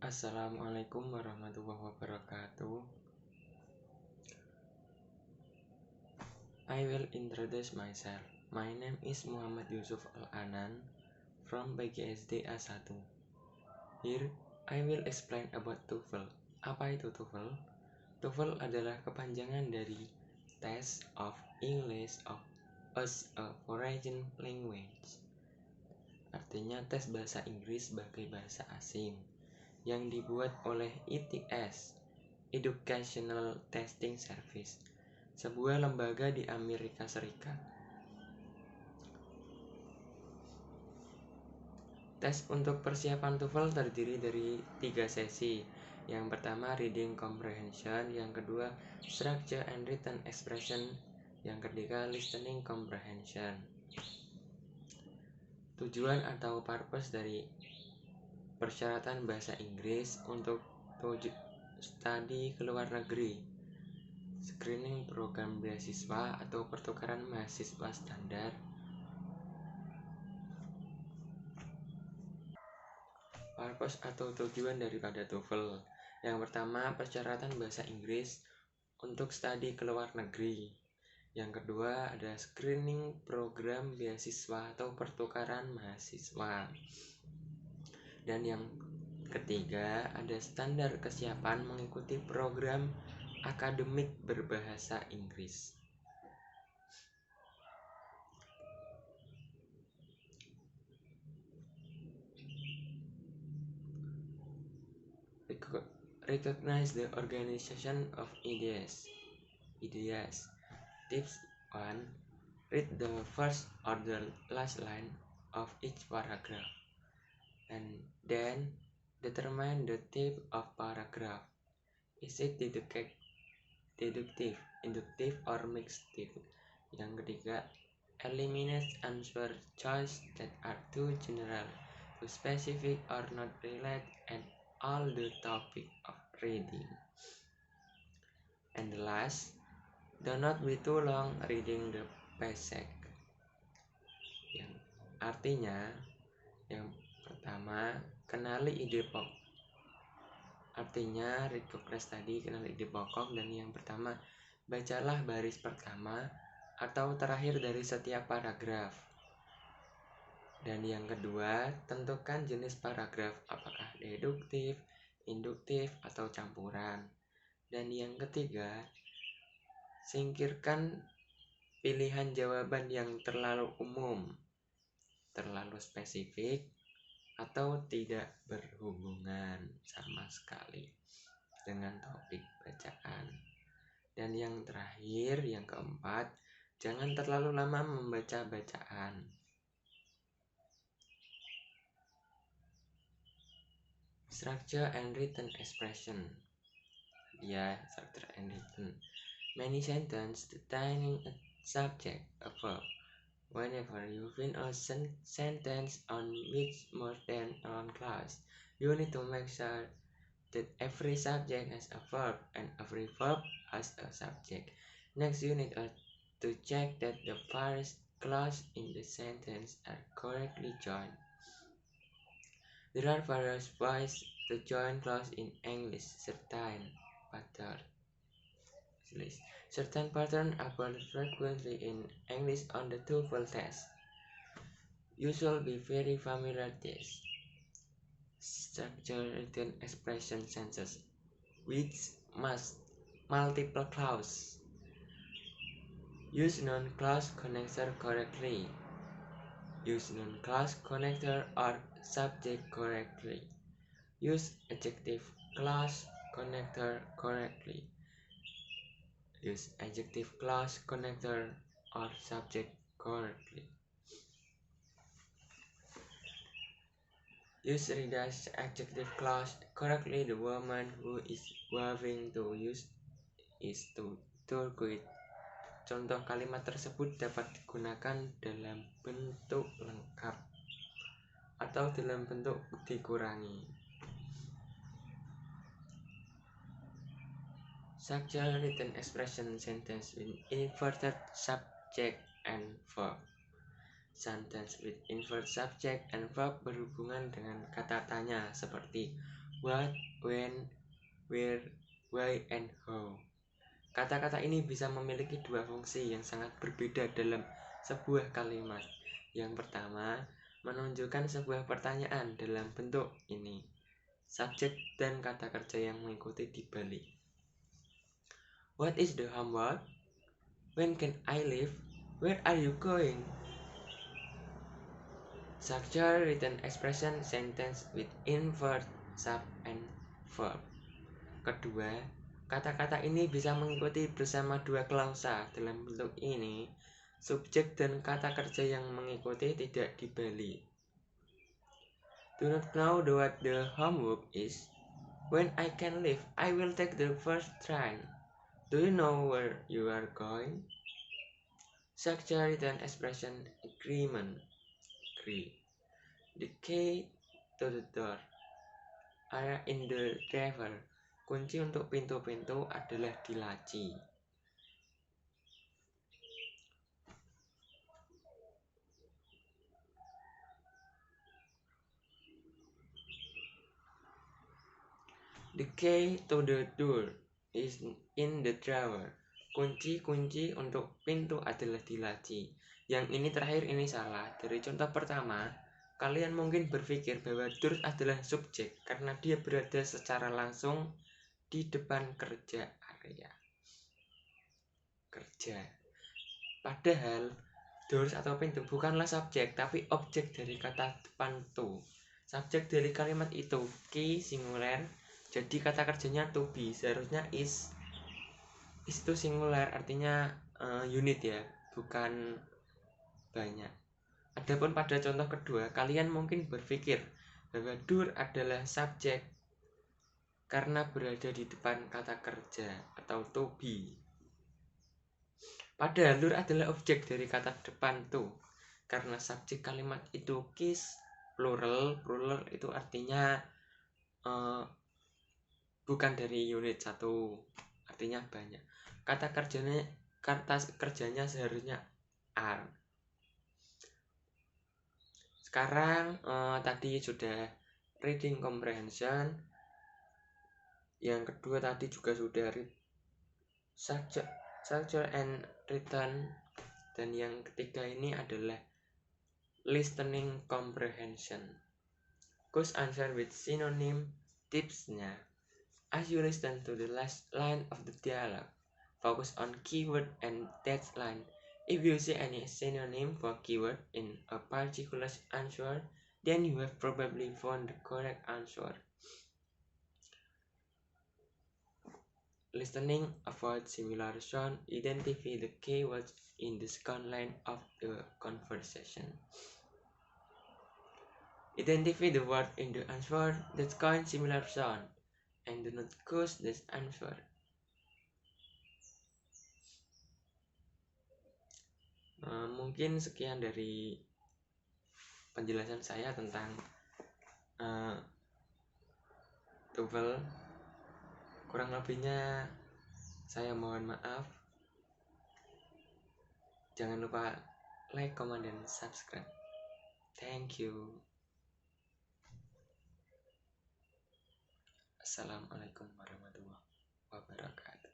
Assalamualaikum warahmatullahi wabarakatuh. I will introduce myself. My name is Muhammad Yusuf Al-Anan from PGSD A1. Here, I will explain about TOEFL. Apa itu TOEFL? TOEFL adalah kepanjangan dari Test of English as a Foreign Language. Artinya tes bahasa Inggris sebagai bahasa asing yang dibuat oleh ETS, Educational Testing Service, sebuah lembaga di Amerika Serikat. Tes untuk persiapan TOEFL terdiri dari 3 sesi. Yang pertama reading comprehension, yang kedua structure and written expression, yang ketiga listening comprehension. Tujuan atau purpose dari persyaratan bahasa Inggris untuk studi ke luar negeri: screening program beasiswa atau pertukaran mahasiswa standar, purpose atau tujuan daripada TOEFL. Yang pertama, persyaratan bahasa Inggris untuk studi ke luar negeri. Yang kedua, ada screening program beasiswa atau pertukaran mahasiswa. Dan yang ketiga, ada standar kesiapan mengikuti program akademik berbahasa Inggris. Recognize the organization of ideas. Tips 1. Read the first or the last line of each paragraph, and then determine the type of paragraph. Is it deductive, inductive, or mixtive? Yang ketiga, eliminate answer choice that are too general, too specific, or not relate at all the topic of reading. And the last, do not be too long reading the passage. Yang artinya, yang pertama, kenali ide pokok. Artinya, recognize tadi, kenali ide pokok. Dan yang pertama, bacalah baris pertama atau terakhir dari setiap paragraf. Dan yang kedua, tentukan jenis paragraf, apakah deduktif, induktif, atau campuran. Dan yang ketiga, singkirkan pilihan jawaban yang terlalu umum, terlalu spesifik, atau tidak berhubungan sama sekali dengan topik bacaan. Dan yang terakhir, yang keempat, jangan terlalu lama membaca bacaan. Structure and written expression. Structure and written. Many sentences containing a subject, a verb. Whenever you find a sentence on which more than one clause, you need to make sure that every subject has a verb and every verb has a subject. Next, you need to check that the various clauses in the sentence are correctly joined. There are various ways to join clauses in English. Certain patterns appear frequently in English on the TOEFL test. You should be very familiar with this. Structure written expression sentences which must multiple clauses. Use non-clause connector correctly. Use non-clause connector or subject correctly. Use adjective clause connector correctly. Use adjective clause connector or subject correctly. Use redash adjective clause correctly. The woman who is going to use is to turquoise. Contoh kalimat tersebut dapat digunakan dalam bentuk lengkap atau dalam bentuk dikurangi. Structure written expression sentence with inverted subject and verb. Sentence with inverted subject and verb berhubungan dengan kata tanya seperti what, when, where, why, and how. Kata-kata ini bisa memiliki dua fungsi yang sangat berbeda dalam sebuah kalimat. Yang pertama, menunjukkan sebuah pertanyaan dalam bentuk ini, subjek dan kata kerja yang mengikuti di balik. What is the homework? When can I leave? Where are you going? Structure written expression sentence with invert, sub, and verb. Kedua, kata-kata ini bisa mengikuti bersama dua klausa. Dalam bentuk ini, subjek dan kata kerja yang mengikuti tidak dibalik. Do not know what the homework is. When I can leave, I will take the first train. Do you know where you are going? Structure written expression agreement. Agree. The key to the door are in the driver. Kunci untuk pintu-pintu adalah di laci. The key to the door is in the drawer. Kunci untuk pintu adalah di laci. Yang ini terakhir ini salah. Dari contoh pertama, kalian mungkin berpikir bahwa door adalah subjek karena dia berada secara langsung di depan kerja area. Kerja. Padahal doors atau pintu bukanlah subjek tapi objek dari kata depan to. Subjek dari kalimat itu key singular. Jadi kata kerjanya to be, seharusnya is itu singular, artinya unit ya, bukan banyak. Adapun pada contoh kedua, kalian mungkin berpikir bahwa door adalah subjek karena berada di depan kata kerja atau to be. Padahal door adalah objek dari kata depan to, karena subjek kalimat itu keys, plural itu artinya bukan dari unit satu, artinya banyak. Kata kerjanya seharusnya are. Sekarang tadi sudah reading comprehension. Yang kedua tadi juga sudah read structure and written. Dan yang ketiga ini adalah listening comprehension. Choose answer with synonym. Tipsnya, as you listen to the last line of the dialogue, focus on keyword and text line. If you see any synonym for keyword in a particular answer, then you have probably found the correct answer. Listening, avoid similar sound, identify the keywords in the second line of the conversation. Identify the word in the answer that contain similar sound and do not choose this answer. Mungkin sekian dari penjelasan saya tentang TOEFL. Kurang lebihnya saya mohon maaf. Jangan lupa like, comment, dan subscribe. Thank you. Assalamualaikum warahmatullahi wabarakatuh.